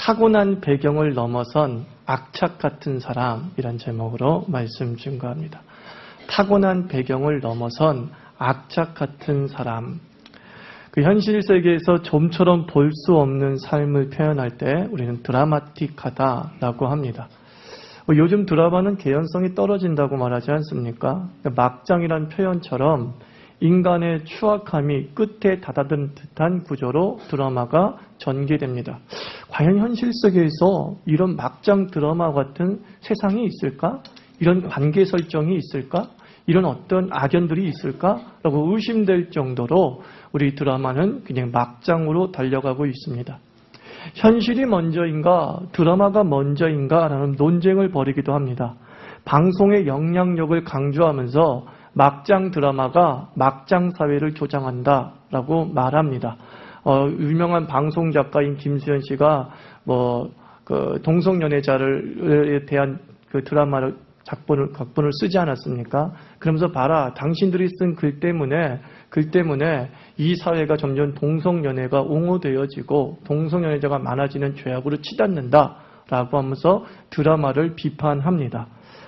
타고난 배경을 넘어선 악착 같은 사람이란 제목으로 말씀 증거합니다. 타고난 배경을 넘어선 악착 같은 사람. 그 현실 세계에서 좀처럼 볼 수 없는 삶을 표현할 때 우리는 드라마틱하다라고 합니다. 요즘 드라마는 개연성이 떨어진다고 말하지 않습니까? 막장이란 표현처럼 인간의 추악함이 끝에 다다든 듯한 구조로 드라마가 전개됩니다. 과연 현실 세계에서 이런 막장 드라마 같은 세상이 있을까? 이런 관계 설정이 있을까? 이런 어떤 악연들이 있을까? 라고 의심될 정도로 우리 드라마는 그냥 막장으로 달려가고 있습니다. 현실이 먼저인가 드라마가 먼저인가 라는 논쟁을 벌이기도 합니다. 방송의 영향력을 강조하면서 막장 드라마가 막장 사회를 조장한다라고 말합니다. 유명한 방송 작가인 김수현 씨가 동성연애자에 대한 그 드라마를 각본을 쓰지 않았습니까? 그러면서 봐라, 당신들이 쓴 글 때문에 이 사회가 점점 동성연애가 옹호되어지고 동성연애자가 많아지는 죄악으로 치닫는다라고 하면서 드라마를 비판합니다.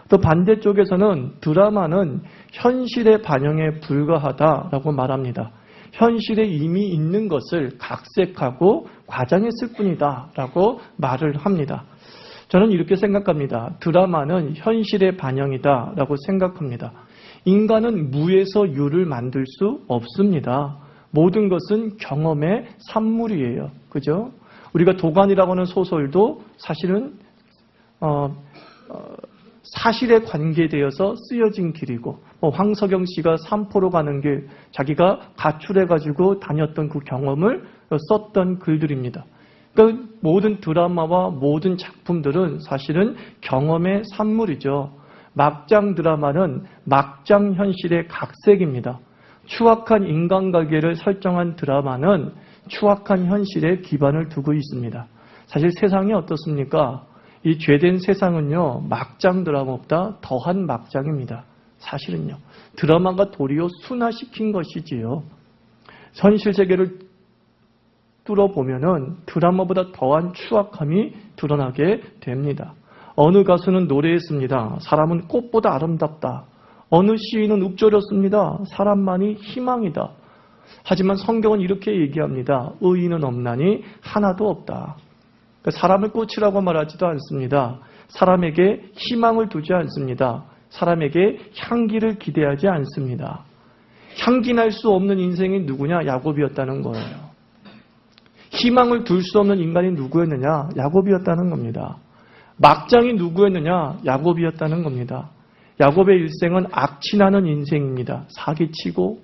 또 반대쪽에서는 드라마는 현실의 반영에 불과하다라고 말합니다. 현실에 이미 있는 것을 각색하고 과장했을 뿐이다라고 말을 합니다. 저는 이렇게 생각합니다. 드라마는 현실의 반영이다라고 생각합니다. 인간은 무에서 유를 만들 수 없습니다. 모든 것은 경험의 산물이에요. 그죠? 우리가 도가니라고 하는 소설도 사실은 사실에 관계되어서 쓰여진 길이고, 황석영 씨가 삼포로 가는 길, 자기가 가출해가지고 다녔던 그 경험을 썼던 글들입니다. 그러니까 모든 드라마와 모든 작품들은 사실은 경험의 산물이죠. 막장 드라마는 막장 현실의 각색입니다. 추악한 인간관계를 설정한 드라마는 추악한 현실에 기반을 두고 있습니다. 사실 세상이 어떻습니까? 이 죄된 세상은요, 막장 드라마보다 더한 막장입니다. 사실은요. 드라마가 도리어 순화시킨 것이지요. 현실 세계를 뚫어보면은 드라마보다 더한 추악함이 드러나게 됩니다. 어느 가수는 노래했습니다. 사람은 꽃보다 아름답다. 어느 시인은 읊조렸습니다. 사람만이 희망이다. 하지만 성경은 이렇게 얘기합니다. 의인은 없나니 하나도 없다. 사람을 꽃이라고 말하지도 않습니다. 사람에게 희망을 두지 않습니다. 사람에게 향기를 기대하지 않습니다. 향기 날 수 없는 인생이 누구냐? 야곱이었다는 거예요. 희망을 둘 수 없는 인간이 누구였느냐? 야곱이었다는 겁니다. 막장이 누구였느냐? 야곱이었다는 겁니다. 야곱의 일생은 악취나는 인생입니다. 사기치고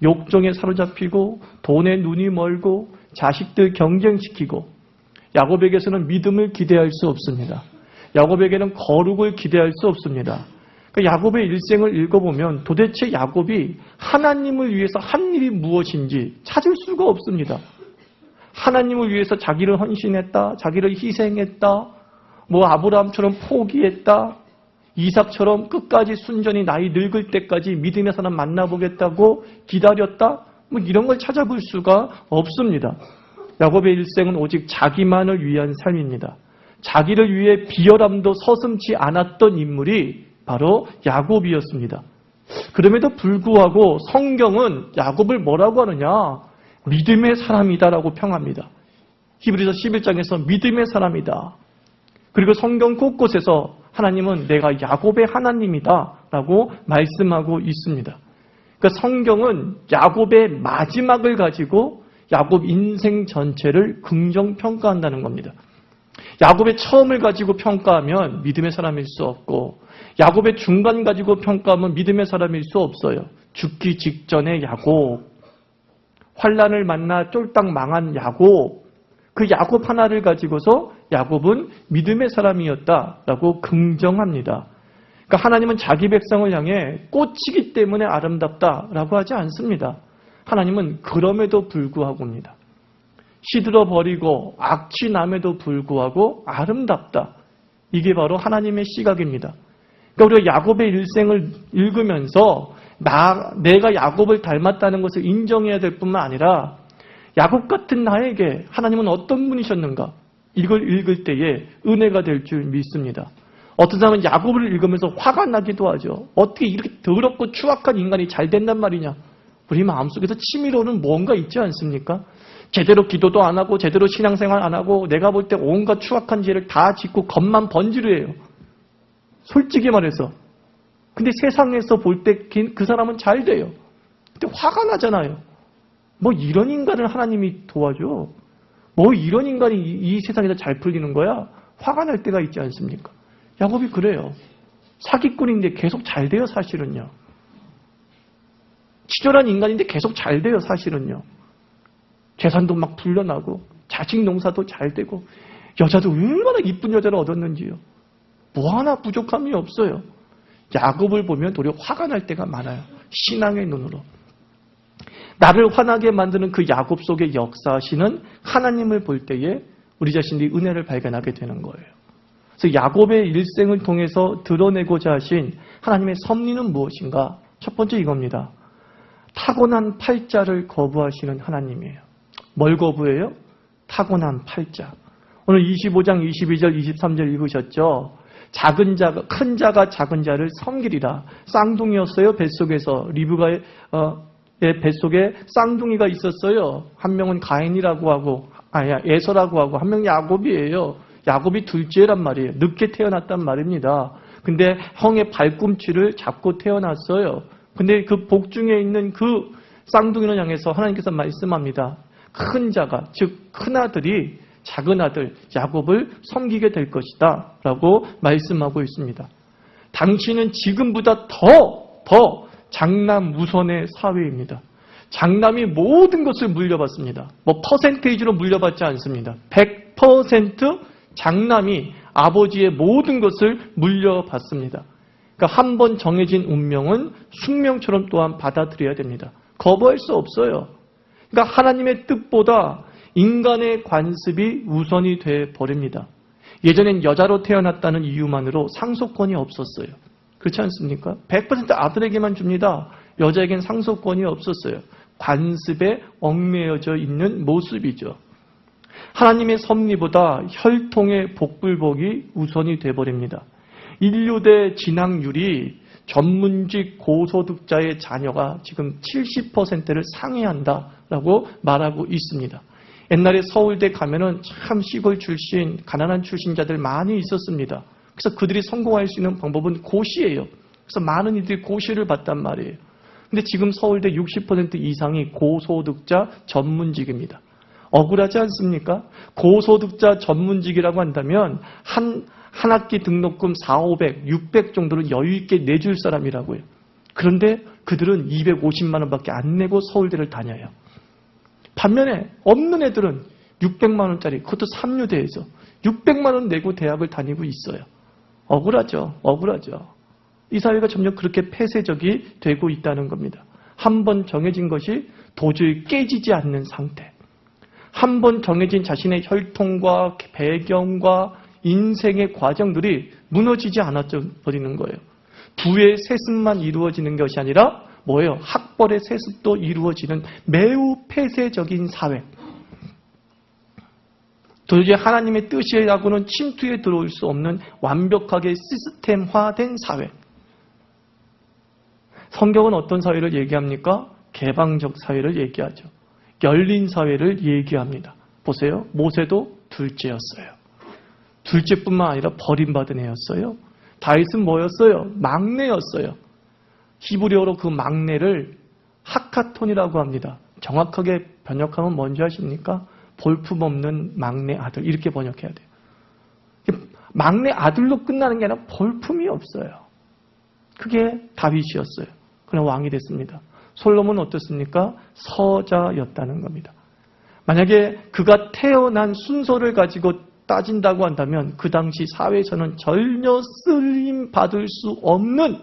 욕정에 사로잡히고 돈에 눈이 멀고 자식들 경쟁시키고, 야곱에게서는 믿음을 기대할 수 없습니다. 야곱에게는 거룩을 기대할 수 없습니다. 그러니까 야곱의 일생을 읽어보면 도대체 야곱이 하나님을 위해서 한 일이 무엇인지 찾을 수가 없습니다. 하나님을 위해서 자기를 헌신했다, 자기를 희생했다, 아브라함처럼 포기했다, 이삭처럼 끝까지 순전히 나이 늙을 때까지 믿음의 사람 만나보겠다고 기다렸다, 이런 걸 찾아볼 수가 없습니다. 야곱의 일생은 오직 자기만을 위한 삶입니다. 자기를 위해 비열함도 서슴지 않았던 인물이 바로 야곱이었습니다. 그럼에도 불구하고 성경은 야곱을 뭐라고 하느냐? 믿음의 사람이다라고 평합니다. 히브리서 11장에서 믿음의 사람이다. 그리고 성경 곳곳에서 하나님은 내가 야곱의 하나님이다라고 말씀하고 있습니다. 그러니까 성경은 야곱의 마지막을 가지고 야곱 인생 전체를 긍정평가한다는 겁니다. 야곱의 처음을 가지고 평가하면 믿음의 사람일 수 없고, 야곱의 중간 가지고 평가하면 믿음의 사람일 수 없어요. 죽기 직전의 야곱, 환난을 만나 쫄딱 망한 야곱, 그 야곱 하나를 가지고서 야곱은 믿음의 사람이었다라고 긍정합니다. 그러니까 하나님은 자기 백성을 향해 꽃이기 때문에 아름답다라고 하지 않습니다. 하나님은 그럼에도 불구하고입니다. 시들어버리고 악취남에도 불구하고 아름답다. 이게 바로 하나님의 시각입니다. 그러니까 우리가 야곱의 일생을 읽으면서 내가 야곱을 닮았다는 것을 인정해야 될 뿐만 아니라 야곱 같은 나에게 하나님은 어떤 분이셨는가? 이걸 읽을 때에 은혜가 될 줄 믿습니다. 어떤 사람은 야곱을 읽으면서 화가 나기도 하죠. 어떻게 이렇게 더럽고 추악한 인간이 잘 된단 말이냐. 우리 마음속에서 치밀어오는 뭔가 있지 않습니까? 제대로 기도도 안 하고 제대로 신앙생활 안 하고 내가 볼 때 온갖 추악한 죄를 다 짓고 겉만 번지르해요. 솔직히 말해서. 근데 세상에서 볼 때 그 사람은 잘 돼요. 근데 화가 나잖아요. 뭐 이런 인간을 하나님이 도와줘. 뭐 이런 인간이 이 세상에서 잘 풀리는 거야? 화가 날 때가 있지 않습니까? 야곱이 그래요. 사기꾼인데 계속 잘 돼요, 사실은요. 치졸한 인간인데 계속 잘 돼요, 사실은요. 재산도 막 불려나고 자식 농사도 잘 되고 여자도 얼마나 이쁜 여자를 얻었는지요. 뭐 하나 부족함이 없어요. 야곱을 보면 도리어 화가 날 때가 많아요. 신앙의 눈으로. 나를 화나게 만드는 그 야곱 속에 역사하시는 하나님을 볼 때에 우리 자신들이 은혜를 발견하게 되는 거예요. 그래서 야곱의 일생을 통해서 드러내고자 하신 하나님의 섭리는 무엇인가? 첫 번째 이겁니다. 타고난 팔자를 거부하시는 하나님이에요. 뭘 거부해요? 타고난 팔자. 오늘 25장 22절 23절 읽으셨죠? 작은 자가 큰 자가 작은 자를 섬기리라. 쌍둥이였어요. 뱃속에서 리브가의 뱃속에 쌍둥이가 있었어요. 한 명은 가인이라고 하고 에서라고 하고 한 명은 야곱이에요. 야곱이 둘째란 말이에요. 늦게 태어났단 말입니다. 근데 형의 발꿈치를 잡고 태어났어요. 근데 그 복중에 있는 그 쌍둥이를 향해서 하나님께서 말씀합니다. 큰 자가, 즉 큰아들이 작은 아들 야곱을 섬기게 될 것이다 라고 말씀하고 있습니다. 당신은 지금보다 더 장남 우선의 사회입니다. 장남이 모든 것을 물려받습니다. 뭐 퍼센테이지로 물려받지 않습니다. 100% 장남이 아버지의 모든 것을 물려받습니다. 그러니까 한 번 정해진 운명은 숙명처럼 또한 받아들여야 됩니다. 거부할 수 없어요. 그러니까 하나님의 뜻보다 인간의 관습이 우선이 돼 버립니다. 예전엔 여자로 태어났다는 이유만으로 상속권이 없었어요. 그렇지 않습니까? 100% 아들에게만 줍니다. 여자에겐 상속권이 없었어요. 관습에 얽매여져 있는 모습이죠. 하나님의 섭리보다 혈통의 복불복이 우선이 돼버립니다. 인류대 진학률이 전문직 고소득자의 자녀가 지금 70%를 상회한다라고 말하고 있습니다. 옛날에 서울대 가면은 참 시골 출신, 가난한 출신자들 많이 있었습니다. 그래서 그들이 성공할 수 있는 방법은 고시예요. 그래서 많은 이들이 고시를 받단 말이에요. 근데 지금 서울대 60% 이상이 고소득자 전문직입니다. 억울하지 않습니까? 고소득자 전문직이라고 한다면 한 학기 등록금 400, 600 정도를 여유있게 내줄 사람이라고요. 그런데 그들은 250만 원밖에 안 내고 서울대를 다녀요. 반면에 없는 애들은 600만 원짜리, 그것도 삼류대에서 600만 원 내고 대학을 다니고 있어요. 억울하죠. 억울하죠. 이 사회가 점점 그렇게 폐쇄적이 되고 있다는 겁니다. 한 번 정해진 것이 도저히 깨지지 않는 상태. 한 번 정해진 자신의 혈통과 배경과 인생의 과정들이 무너지지 않았져 버리는 거예요. 부의 세습만 이루어지는 것이 아니라 뭐예요? 학벌의 세습도 이루어지는 매우 폐쇄적인 사회. 도저히 하나님의 뜻이라고는 침투에 들어올 수 없는 완벽하게 시스템화된 사회. 성경은 어떤 사회를 얘기합니까? 개방적 사회를 얘기하죠. 열린 사회를 얘기합니다. 보세요. 모세도 둘째였어요. 둘째뿐만 아니라 버림받은 애였어요. 다윗은 뭐였어요? 막내였어요. 히브리어로 그 막내를 하카톤이라고 합니다. 정확하게 번역하면 뭔지 아십니까? 볼품없는 막내 아들, 이렇게 번역해야 돼요. 막내 아들로 끝나는 게 아니라 볼품이 없어요. 그게 다윗이었어요. 그러나 왕이 됐습니다. 솔로몬은 어떻습니까? 서자였다는 겁니다. 만약에 그가 태어난 순서를 가지고 따진다고 한다면 그 당시 사회에서는 전혀 쓰임받을 수 없는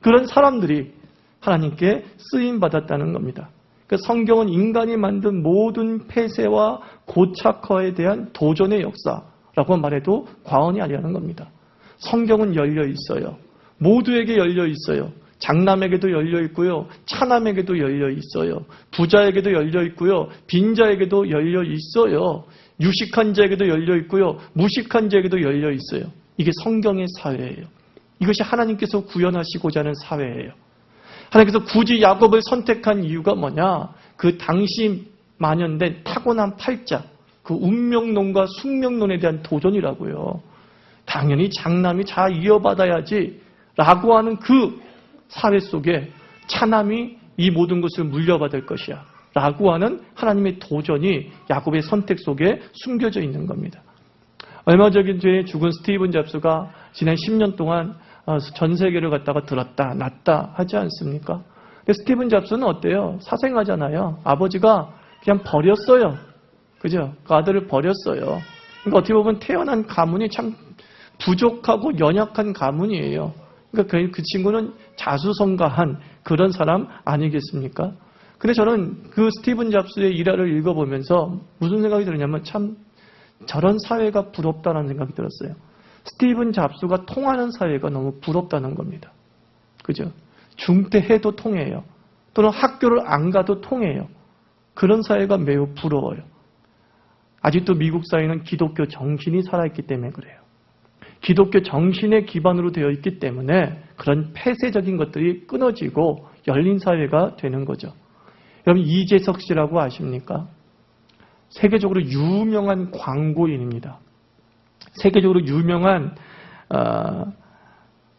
그런 사람들이 하나님께 쓰임받았다는 겁니다. 성경은 인간이 만든 모든 폐쇄와 고착화에 대한 도전의 역사라고 말해도 과언이 아니라는 겁니다. 성경은 열려 있어요. 모두에게 열려 있어요. 장남에게도 열려 있고요. 차남에게도 열려 있어요. 부자에게도 열려 있고요. 빈자에게도 열려 있어요. 유식한 자에게도 열려 있고요. 무식한 자에게도 열려 있어요. 이게 성경의 사회예요. 이것이 하나님께서 구현하시고자 하는 사회예요. 하나님께서 굳이 야곱을 선택한 이유가 뭐냐? 그 당시 만연된 타고난 팔자, 그 운명론과 숙명론에 대한 도전이라고요. 당연히 장남이 잘 이어받아야지 라고 하는 그 사회 속에 차남이 이 모든 것을 물려받을 것이야 라고 하는 하나님의 도전이 야곱의 선택 속에 숨겨져 있는 겁니다. 얼마 전에 죽은 스티븐 잡스가 지난 10년 동안 전 세계를 갖다가 들었다 놨다 하지 않습니까? 근데 스티븐 잡스는 어때요? 사생아잖아요. 아버지가 그냥 버렸어요. 그죠? 그 아들을 버렸어요. 그러니까 어떻게 보면 태어난 가문이 참 부족하고 연약한 가문이에요. 그러니까 그 친구는 자수성가한 그런 사람 아니겠습니까? 근데 저는 그 스티븐 잡스의 일화를 읽어보면서 무슨 생각이 들었냐면 참 저런 사회가 부럽다는 생각이 들었어요. 스티븐 잡스가 통하는 사회가 너무 부럽다는 겁니다. 그죠? 중퇴해도 통해요. 또는 학교를 안 가도 통해요. 그런 사회가 매우 부러워요. 아직도 미국 사회는 기독교 정신이 살아있기 때문에 그래요. 기독교 정신의 기반으로 되어 있기 때문에 그런 폐쇄적인 것들이 끊어지고 열린 사회가 되는 거죠. 여러분 이재석 씨라고 아십니까? 세계적으로 유명한 광고인입니다. 세계적으로 유명한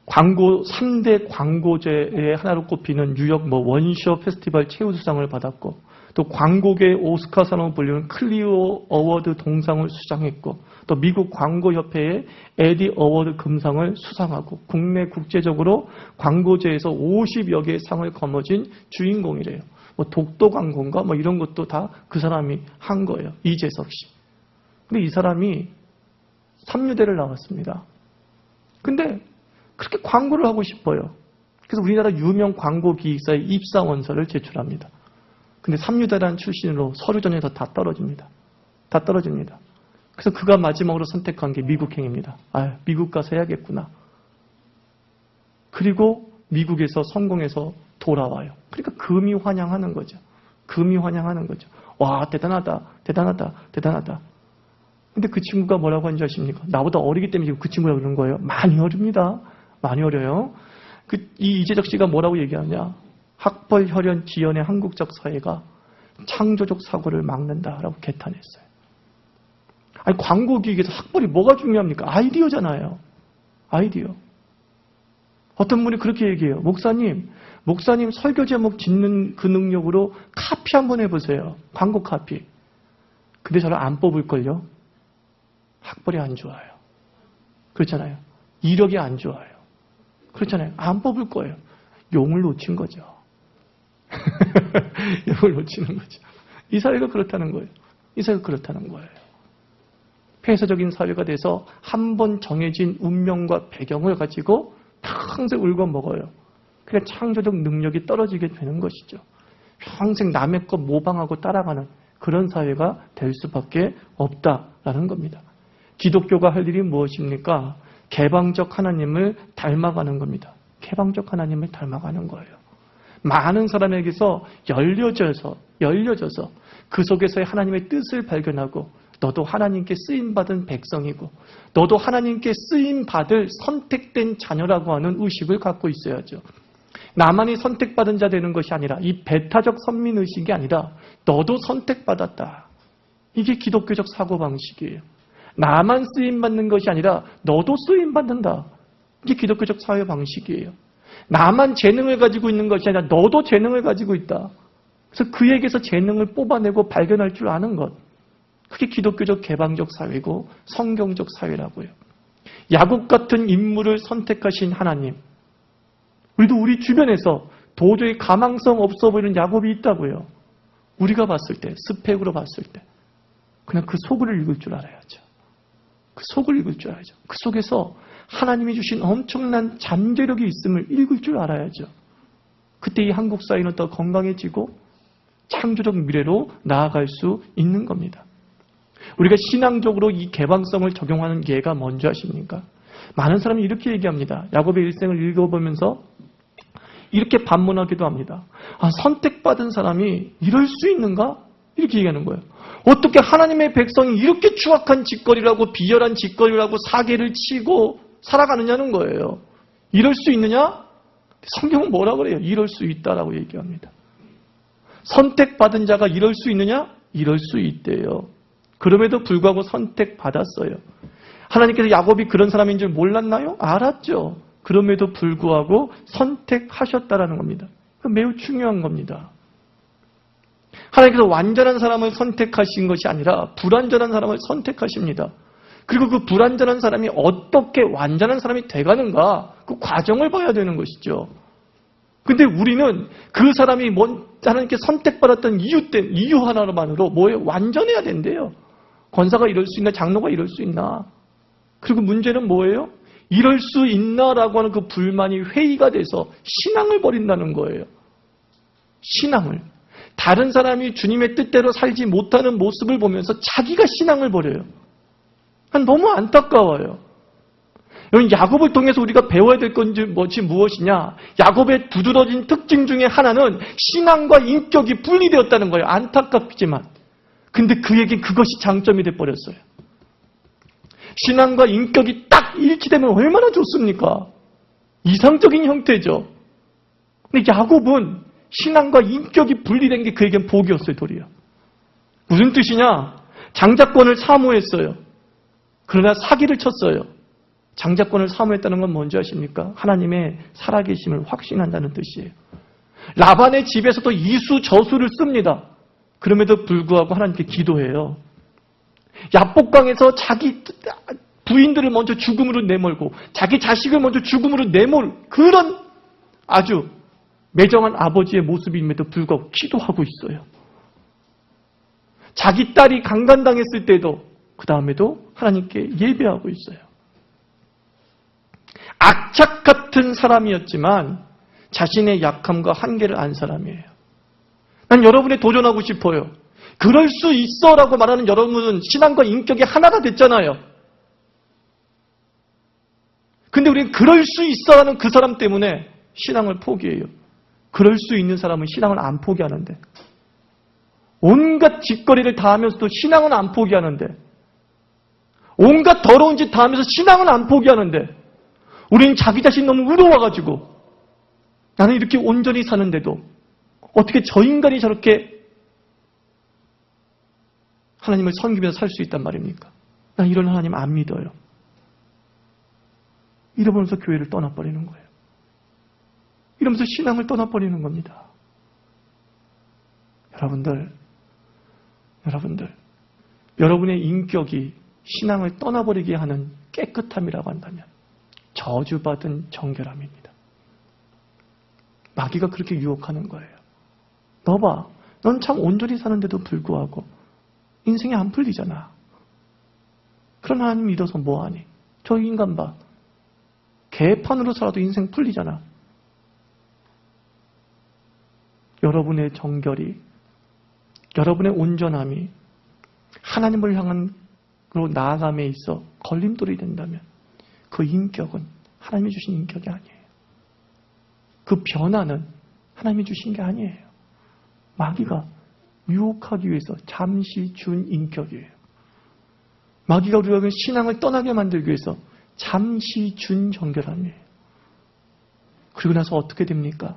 광고 3대 광고제의 하나로 꼽히는 뉴욕 원쇼 페스티벌 최우수상을 받았고 또 광고계 오스카상으로 불리는 클리오 어워드 동상을 수상했고 또 미국 광고협회의 에디 어워드 금상을 수상하고 국내 국제적으로 광고제에서 50여 개의 상을 거머쥔 주인공이래요. 독도 광고인가 이런 것도 다 그 사람이 한 거예요. 이재석 씨. 근데 이 사람이 3류대를 나왔습니다. 근데 그렇게 광고를 하고 싶어요. 그래서 우리나라 유명 광고 기획사의 입사 원서를 제출합니다. 근데 3류대라는 출신으로 서류 전형에서 다 떨어집니다. 다 떨어집니다. 그래서 그가 마지막으로 선택한 게 미국행입니다. 아, 미국 가서 해야겠구나. 그리고 미국에서 성공해서 돌아와요. 그러니까 금이 환영하는 거죠. 금이 환영하는 거죠. 와, 대단하다, 대단하다, 대단하다. 근데 그 친구가 뭐라고 하는지 아십니까? 나보다 어리기 때문에 지금 그 친구라고 그러는 거예요. 많이 어립니다. 많이 어려요. 이 이재석 씨가 뭐라고 얘기하냐? 학벌, 혈연, 지연의 한국적 사회가 창조적 사고를 막는다라고 개탄했어요. 아니, 광고 기획에서 학벌이 뭐가 중요합니까? 아이디어잖아요. 아이디어. 어떤 분이 그렇게 얘기해요. 목사님 설교 제목 짓는 그 능력으로 카피 한번 해보세요. 광고 카피. 근데 저를 안 뽑을걸요? 학벌이 안 좋아요. 그렇잖아요. 이력이 안 좋아요. 그렇잖아요. 안 뽑을 거예요. 용을 놓친 거죠. 용을 놓치는 거죠. 이 사회가 그렇다는 거예요. 이 사회가 그렇다는 거예요. 폐쇄적인 사회가 돼서 한 번 정해진 운명과 배경을 가지고 평생 울고 먹어요. 그냥 창조적 능력이 떨어지게 되는 것이죠. 평생 남의 것 모방하고 따라가는 그런 사회가 될 수밖에 없다라는 겁니다. 기독교가 할 일이 무엇입니까? 개방적 하나님을 닮아가는 겁니다. 개방적 하나님을 닮아가는 거예요. 많은 사람에게서 열려져서 그 속에서의 하나님의 뜻을 발견하고 너도 하나님께 쓰임받은 백성이고 너도 하나님께 쓰임받을 선택된 자녀라고 하는 의식을 갖고 있어야죠. 나만이 선택받은 자 되는 것이 아니라 이 배타적 선민의식이 아니라 너도 선택받았다. 이게 기독교적 사고방식이에요. 나만 쓰임받는 것이 아니라 너도 쓰임받는다. 이게 기독교적 사회방식이에요. 나만 재능을 가지고 있는 것이 아니라 너도 재능을 가지고 있다. 그래서 그에게서 재능을 뽑아내고 발견할 줄 아는 것. 그게 기독교적 개방적 사회고 성경적 사회라고요. 야곱 같은 인물을 선택하신 하나님. 우리도 우리 주변에서 도저히 가망성 없어 보이는 야곱이 있다고요. 우리가 봤을 때, 스펙으로 봤을 때. 그냥 그 속을 읽을 줄 알아야죠. 그 속을 읽을 줄 알아야죠. 그 속에서 하나님이 주신 엄청난 잠재력이 있음을 읽을 줄 알아야죠. 그때 이 한국 사회는 더 건강해지고 창조적 미래로 나아갈 수 있는 겁니다. 우리가 신앙적으로 이 개방성을 적용하는 예가 뭔지 아십니까? 많은 사람이 이렇게 얘기합니다. 야곱의 일생을 읽어보면서 이렇게 반문하기도 합니다. 아, 선택받은 사람이 이럴 수 있는가? 이렇게 얘기하는 거예요. 어떻게 하나님의 백성이 이렇게 추악한 짓거리라고 비열한 짓거리라고 사기를 치고 살아가느냐는 거예요. 이럴 수 있느냐? 성경은 뭐라 그래요? 이럴 수 있다라고 얘기합니다. 선택받은 자가 이럴 수 있느냐? 이럴 수 있대요. 그럼에도 불구하고 선택받았어요. 하나님께서 야곱이 그런 사람인 줄 몰랐나요? 알았죠. 그럼에도 불구하고 선택하셨다라는 겁니다. 매우 중요한 겁니다. 하나님께서 완전한 사람을 선택하신 것이 아니라 불완전한 사람을 선택하십니다. 그리고 그 불완전한 사람이 어떻게 완전한 사람이 돼가는가, 그 과정을 봐야 되는 것이죠. 근데 우리는 그 사람이 하나님께 선택받았던 이유 하나만으로 뭐에 완전해야 된대요. 권사가 이럴 수 있나, 장로가 이럴 수 있나. 그리고 문제는 뭐예요? 이럴 수 있나라고 하는 그 불만이 회의가 돼서 신앙을 버린다는 거예요. 신앙을. 다른 사람이 주님의 뜻대로 살지 못하는 모습을 보면서 자기가 신앙을 버려요. 너무 안타까워요. 여러분, 야곱을 통해서 우리가 배워야 될 건지 무엇이냐? 야곱의 두드러진 특징 중에 하나는 신앙과 인격이 분리되었다는 거예요. 안타깝지만. 근데 그에게 그것이 장점이 돼버렸어요. 신앙과 인격이 딱 일치되면 얼마나 좋습니까? 이상적인 형태죠. 근데 야곱은 신앙과 인격이 분리된 게 그에겐 복이었어요, 도리어. 무슨 뜻이냐? 장자권을 사모했어요. 그러나 사기를 쳤어요. 장자권을 사모했다는 건 뭔지 아십니까? 하나님의 살아계심을 확신한다는 뜻이에요. 라반의 집에서도 이수 저수를 씁니다. 그럼에도 불구하고 하나님께 기도해요. 야복강에서 자기 부인들을 먼저 죽음으로 내몰고 자기 자식을 먼저 죽음으로 내몰 그런 아주 매정한 아버지의 모습임에도 불구하고 기도하고 있어요. 자기 딸이 강간당했을 때도 그 다음에도 하나님께 예배하고 있어요. 악착 같은 사람이었지만 자신의 약함과 한계를 안 사람이에요. 난 여러분에 도전하고 싶어요. 그럴 수 있어라고 말하는 여러분은 신앙과 인격이 하나가 됐잖아요. 근데 우리는 그럴 수 있어 하는 그 사람 때문에 신앙을 포기해요. 그럴 수 있는 사람은 신앙을 안 포기하는데, 온갖 짓거리를 다 하면서도 신앙은 안 포기하는데, 온갖 더러운 짓 다 하면서 신앙은 안 포기하는데, 우리는 자기 자신 너무 의로워가지고 나는 이렇게 온전히 사는데도 어떻게 저 인간이 저렇게 하나님을 섬기면서 살 수 있단 말입니까? 난 이런 하나님 안 믿어요. 이러면서 교회를 떠나버리는 거예요. 이러면서 신앙을 떠나버리는 겁니다. 여러분의 인격이 신앙을 떠나버리게 하는 깨끗함이라고 한다면 저주받은 정결함입니다. 마귀가 그렇게 유혹하는 거예요. 너 봐, 넌 참 온전히 사는데도 불구하고 인생이 안 풀리잖아. 그런 하나님 믿어서 뭐하니? 저 인간 봐, 개판으로 살아도 인생 풀리잖아. 여러분의 정결이, 여러분의 온전함이 하나님을 향한 나아감에 있어 걸림돌이 된다면 그 인격은 하나님이 주신 인격이 아니에요. 그 변화는 하나님이 주신 게 아니에요. 마귀가 유혹하기 위해서 잠시 준 인격이에요. 마귀가 우리가 신앙을 떠나게 만들기 위해서 잠시 준 정결함이에요. 그리고 나서 어떻게 됩니까?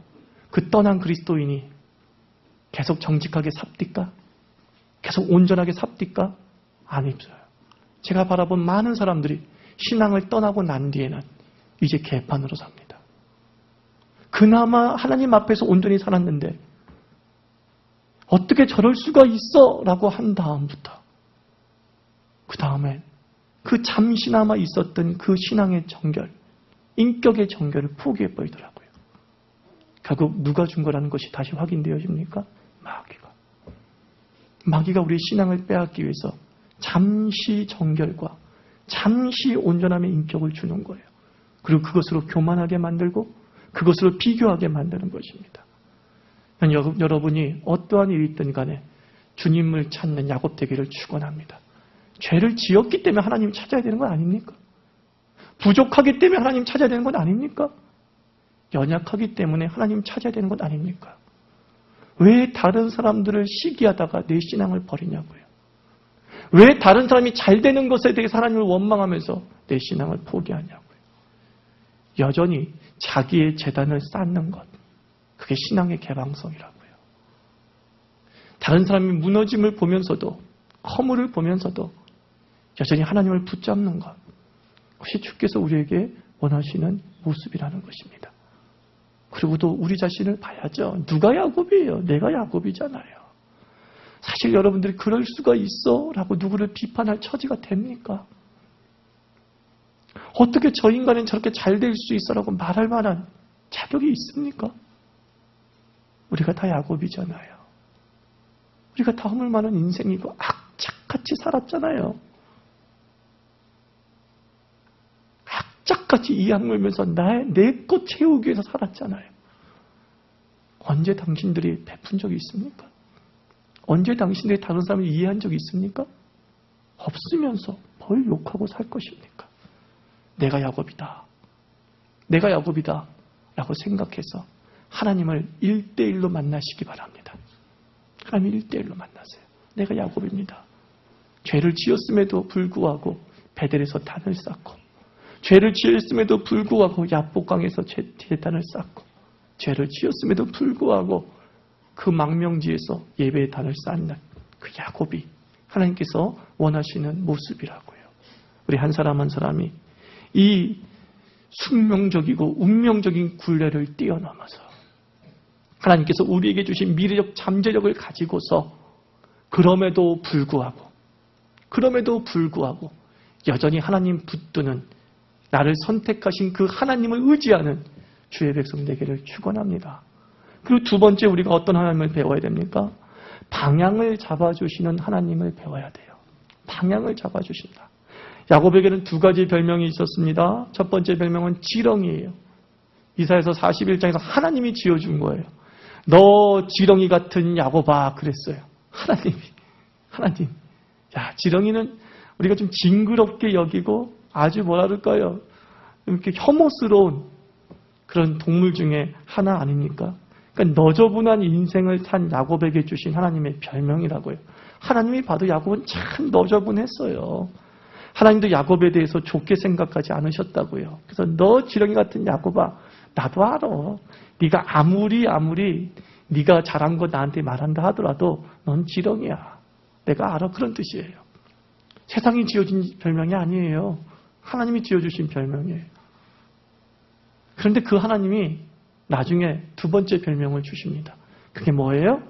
그 떠난 그리스도인이 계속 정직하게 삽디까? 계속 온전하게 삽디까? 아니죠. 제가 바라본 많은 사람들이 신앙을 떠나고 난 뒤에는 이제 개판으로 삽니다. 그나마 하나님 앞에서 온전히 살았는데 어떻게 저럴 수가 있어? 라고 한 다음부터 그 다음에 그 잠시나마 있었던 그 신앙의 정결, 인격의 정결을 포기해버리더라고요. 결국 누가 준 거라는 것이 다시 확인되어집니까? 마귀가 우리의 신앙을 빼앗기 위해서 잠시 정결과 잠시 온전함의 인격을 주는 거예요. 그리고 그것으로 교만하게 만들고 그것으로 비교하게 만드는 것입니다. 여러분이 어떠한 일이 있든 간에 주님을 찾는 야곱 되기를 축원합니다. 죄를 지었기 때문에 하나님 찾아야 되는 건 아닙니까? 부족하기 때문에 하나님 찾아야 되는 건 아닙니까? 연약하기 때문에 하나님 찾아야 되는 건 아닙니까? 왜 다른 사람들을 시기하다가 내 신앙을 버리냐고요. 왜 다른 사람이 잘 되는 것에 대해 하나님을 원망하면서 내 신앙을 포기하냐고요. 여전히 자기의 재단을 쌓는 것, 그게 신앙의 개방성이라고요. 다른 사람이 무너짐을 보면서도, 허물을 보면서도 여전히 하나님을 붙잡는 것, 그것이 주께서 우리에게 원하시는 모습이라는 것입니다. 그리고 또 우리 자신을 봐야죠. 누가 야곱이에요? 내가 야곱이잖아요. 사실 여러분들이 그럴 수가 있어 라고 누구를 비판할 처지가 됩니까? 어떻게 저 인간은 저렇게 잘 될 수 있어 라고 말할 만한 자격이 있습니까? 우리가 다 야곱이잖아요. 우리가 다 허물 많은 인생이고 악착같이 살았잖아요. 악착같이 이 악물면서 내 것 채우기 위해서 살았잖아요. 언제 당신들이 베푼 적이 있습니까? 언제 당신들이 다른 사람을 이해한 적이 있습니까? 없으면서 뭘 욕하고 살 것입니까? 내가 야곱이다. 내가 야곱이다. 라고 생각해서 하나님을 1대1로 만나시기 바랍니다. 하나님 1대1로 만나세요. 내가 야곱입니다. 죄를 지었음에도 불구하고 베델에서 단을 쌓고, 죄를 지었음에도 불구하고 야복강에서 제단을 쌓고, 죄를 지었음에도 불구하고 그 망명지에서 예배의 단을 쌓는 그 야곱이 하나님께서 원하시는 모습이라고요. 우리 한 사람 한 사람이 이 숙명적이고 운명적인 굴레를 뛰어넘어서 하나님께서 우리에게 주신 미래적 잠재력을 가지고서 그럼에도 불구하고 여전히 하나님 붙드는, 나를 선택하신 그 하나님을 의지하는 주의 백성 되기를 축원합니다. 그리고 두 번째, 우리가 어떤 하나님을 배워야 됩니까? 방향을 잡아주시는 하나님을 배워야 돼요. 방향을 잡아주신다. 야곱에게는 두 가지 별명이 있었습니다. 첫 번째 별명은 지렁이에요. 이사야서 41장에서 하나님이 지어준 거예요. 너 지렁이 같은 야곱아 그랬어요. 하나님. 야, 지렁이는 우리가 좀 징그럽게 여기고 아주 뭐라 그럴까요? 이렇게 혐오스러운 그런 동물 중에 하나 아닙니까? 그러니까 너저분한 인생을 산 야곱에게 주신 하나님의 별명이라고요. 하나님이 봐도 야곱은 참 너저분했어요. 하나님도 야곱에 대해서 좋게 생각하지 않으셨다고요. 그래서 너 지렁이 같은 야곱아, 나도 알아. 네가 아무리 네가 잘한 거 나한테 말한다 하더라도 넌 지렁이야. 내가 알아. 그런 뜻이에요. 세상이 지어준 별명이 아니에요. 하나님이 지어주신 별명이에요. 그런데 그 하나님이 나중에 두 번째 별명을 주십니다. 그게 뭐예요?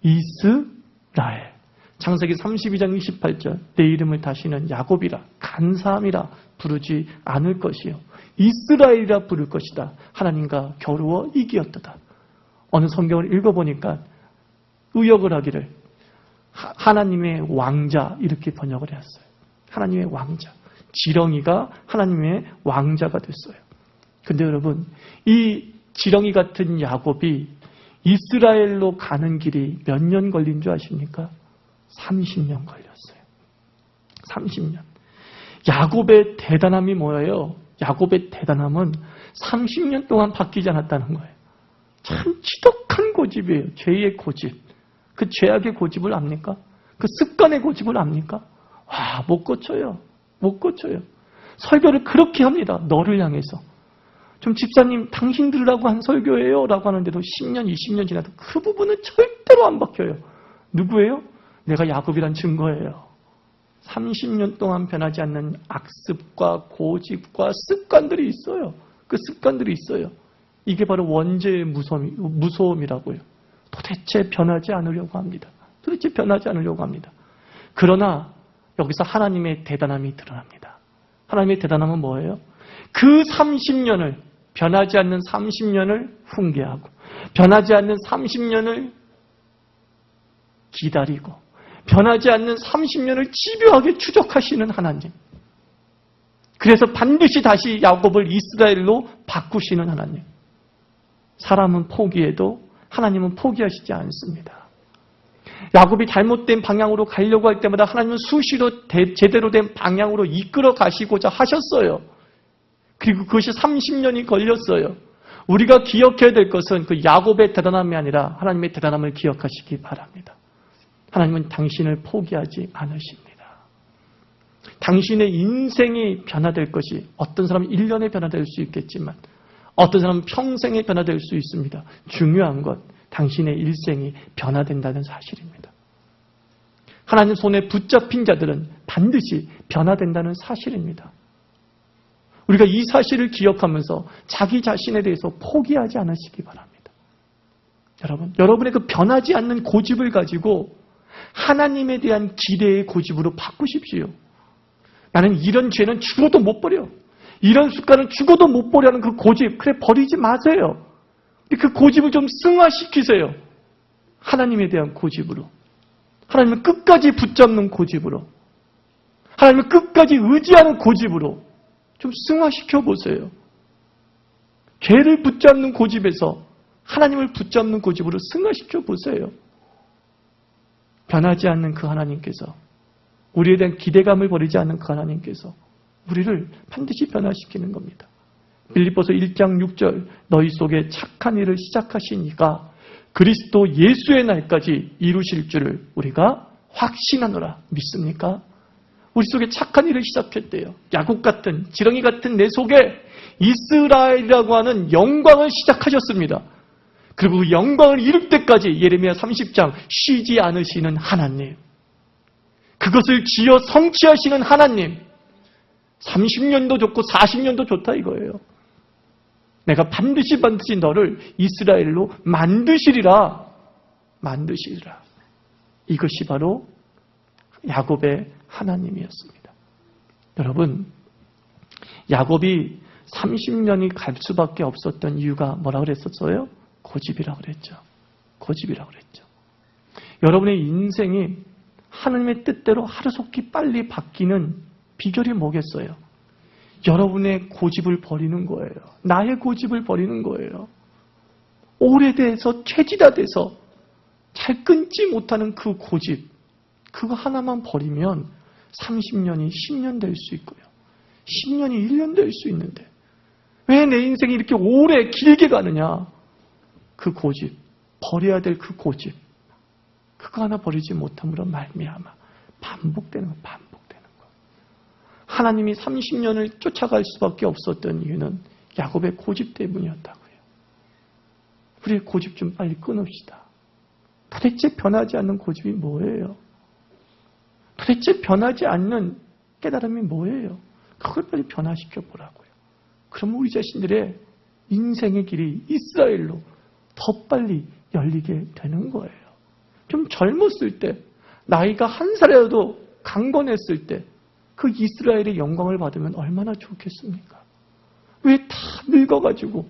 이스라엘. 창세기 32장 28절, 내 이름을 다시는 야곱이라 간사함이라 부르지 않을 것이요 이스라엘이라 부를 것이다. 하나님과 겨루어 이기었도다. 어느 성경을 읽어보니까 의역을 하기를 하나님의 왕자 이렇게 번역을 했어요. 하나님의 왕자. 지렁이가 하나님의 왕자가 됐어요. 근데 여러분, 이 지렁이 같은 야곱이 이스라엘로 가는 길이 몇 년 걸린 줄 아십니까? 30년 걸렸어요. 30년. 야곱의 대단함이 뭐예요? 야곱의 대단함은 30년 동안 바뀌지 않았다는 거예요. 참 지독한 고집이에요. 죄의 고집. 그 죄악의 고집을 압니까? 그 습관의 고집을 압니까? 와, 못 고쳐요. 못 고쳐요. 설교를 그렇게 합니다. 너를 향해서. 좀 집사님 당신 들으라고 한 설교예요 라고 하는데도 10년, 20년 지나도 그 부분은 절대로 안 바뀌어요. 누구예요? 내가 야곱이란 증거예요. 30년 동안 변하지 않는 악습과 고집과 습관들이 있어요. 그 습관들이 있어요. 이게 바로 원죄의 무서움이라고요. 도대체 변하지 않으려고 합니다. 도대체 변하지 않으려고 합니다. 그러나 여기서 하나님의 대단함이 드러납니다. 하나님의 대단함은 뭐예요? 그 30년을, 변하지 않는 30년을 훈계하고 변하지 않는 30년을 기다리고 변하지 않는 30년을 집요하게 추적하시는 하나님. 그래서 반드시 다시 야곱을 이스라엘로 바꾸시는 하나님. 사람은 포기해도 하나님은 포기하시지 않습니다. 야곱이 잘못된 방향으로 가려고 할 때마다 하나님은 수시로 제대로 된 방향으로 이끌어 가시고자 하셨어요. 그리고 그것이 30년이 걸렸어요. 우리가 기억해야 될 것은 그 야곱의 대단함이 아니라 하나님의 대단함을 기억하시기 바랍니다. 하나님은 당신을 포기하지 않으십니다. 당신의 인생이 변화될 것이 어떤 사람은 1년에 변화될 수 있겠지만 어떤 사람은 평생에 변화될 수 있습니다. 중요한 것, 당신의 일생이 변화된다는 사실입니다. 하나님 손에 붙잡힌 자들은 반드시 변화된다는 사실입니다. 우리가 이 사실을 기억하면서 자기 자신에 대해서 포기하지 않으시기 바랍니다. 여러분의 그 변하지 않는 고집을 가지고 하나님에 대한 기대의 고집으로 바꾸십시오. 나는 이런 죄는 죽어도 못 버려. 이런 습관은 죽어도 못 버려하는 그 고집, 그래 버리지 마세요. 그 고집을 좀 승화시키세요. 하나님에 대한 고집으로. 하나님을 끝까지 붙잡는 고집으로. 하나님을 끝까지 의지하는 고집으로 좀 승화시켜 보세요. 죄를 붙잡는 고집에서 하나님을 붙잡는 고집으로 승화시켜 보세요. 변하지 않는 그 하나님께서, 우리에 대한 기대감을 버리지 않는 그 하나님께서 우리를 반드시 변화시키는 겁니다. 빌립보서 1장 6절, 너희 속에 착한 일을 시작하신 이가 그리스도 예수의 날까지 이루실 줄을 우리가 확신하노라. 믿습니까? 우리 속에 착한 일을 시작했대요. 야곱 같은, 지렁이 같은 내 속에 이스라엘이라고 하는 영광을 시작하셨습니다. 그리고 그 영광을 이룰 때까지 예레미야 30장 쉬지 않으시는 하나님, 그것을 지어 성취하시는 하나님, 30년도 좋고 40년도 좋다 이거예요. 내가 반드시 너를 이스라엘로 만드시리라. 이것이 바로 야곱의 하나님이었습니다. 여러분, 야곱이 30년이 갈 수밖에 없었던 이유가 뭐라 그랬었어요? 고집이라고 그랬죠. 여러분의 인생이 하나님의 뜻대로 하루속히 빨리 바뀌는 비결이 뭐겠어요? 여러분의 고집을 버리는 거예요. 나의 고집을 버리는 거예요. 오래돼서 최지다돼서 잘 끊지 못하는 그 고집, 그거 하나만 버리면 30년이 10년 될 수 있고요. 10년이 1년 될 수 있는데 왜 내 인생이 이렇게 오래 길게 가느냐? 그 고집, 버려야 될 그 고집, 그거 하나 버리지 못함으로 말미암아 반복되는 거. 하나님이 30년을 쫓아갈 수밖에 없었던 이유는 야곱의 고집 때문이었다고요. 우리의 고집 좀 빨리 끊읍시다. 도대체 변하지 않는 고집이 뭐예요? 도대체 변하지 않는 깨달음이 뭐예요? 그걸 빨리 변화시켜 보라고요. 그러면 우리 자신들의 인생의 길이 이스라엘로 더 빨리 열리게 되는 거예요. 좀 젊었을 때, 나이가 한 살이라도 강건했을 때 그 이스라엘의 영광을 받으면 얼마나 좋겠습니까? 왜 다 늙어가지고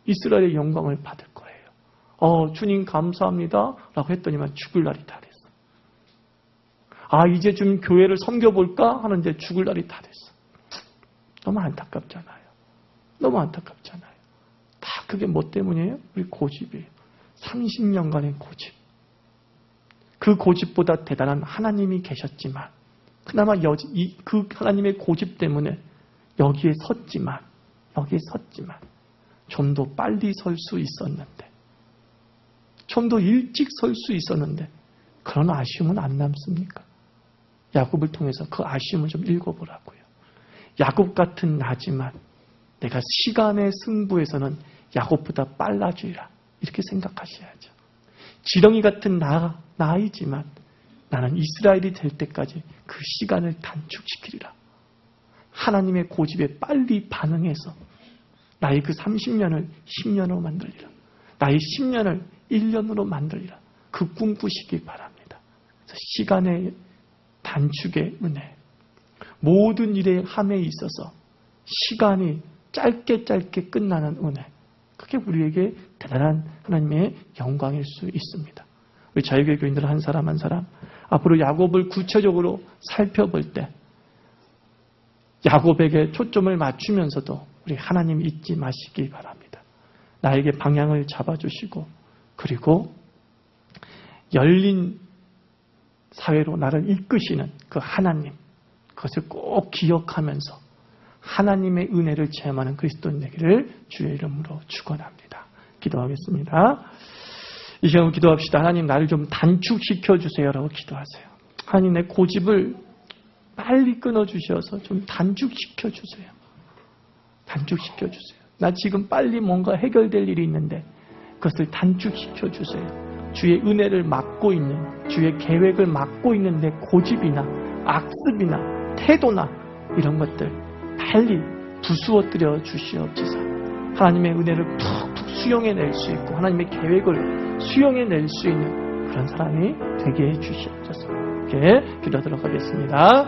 이스라엘의 영광을 받을 거예요? 주님 감사합니다 라고 했더니만 죽을 날이 다 됐어. 이제 좀 교회를 섬겨볼까 하는데 죽을 날이 다 됐어. 너무 안타깝잖아요. 다 그게 뭐 때문이에요? 우리 고집이에요. 30년간의 고집. 그 고집보다 대단한 하나님이 계셨지만, 그나마 그 하나님의 고집 때문에 여기에 섰지만 좀 더 빨리 설 수 있었는데, 좀 더 일찍 설 수 있었는데 그런 아쉬움은 안 남습니까? 야곱을 통해서 그 아쉬움을 좀 읽어보라고요. 야곱 같은 나지만 내가 시간의 승부에서는 야곱보다 빨라지리라, 이렇게 생각하셔야죠. 지렁이 같은 나이지만 나는 이스라엘이 될 때까지 그 시간을 단축시키리라. 하나님의 고집에 빨리 반응해서 나의 그 30년을 10년으로 만들리라. 나의 10년을 1년으로 만들리라. 그 꿈꾸시기 바랍니다. 그래서 시간의 단축의 은혜, 모든 일의 함에 있어서 시간이 짧게 끝나는 은혜, 그게 우리에게 대단한 하나님의 영광일 수 있습니다. 우리 자유교회 교인들 한 사람 앞으로 야곱을 구체적으로 살펴볼 때 야곱에게 초점을 맞추면서도 우리 하나님 잊지 마시기 바랍니다. 나에게 방향을 잡아주시고, 그리고 열린 사회로 나를 이끄시는 그 하나님, 그것을 꼭 기억하면서 하나님의 은혜를 체험하는 그리스도인 되기를 주의 이름으로 축원합니다. 기도하겠습니다. 이 시간 기도합시다. 하나님, 나를 좀 단축시켜 주세요라고 기도하세요. 하나님, 내 고집을 빨리 끊어주셔서 좀 단축시켜주세요. 단축시켜주세요. 나 지금 빨리 뭔가 해결될 일이 있는데 그것을 단축시켜주세요. 주의 은혜를 막고 있는, 주의 계획을 막고 있는데 고집이나 악습이나 태도나 이런 것들 빨리 부수어뜨려 주시옵소서. 하나님의 은혜를 푹푹 수용해낼 수 있고 하나님의 계획을 수용해낼 수 있는 그런 사람이 되게 해주시옵소서. 이렇게 기도하도록 하겠습니다.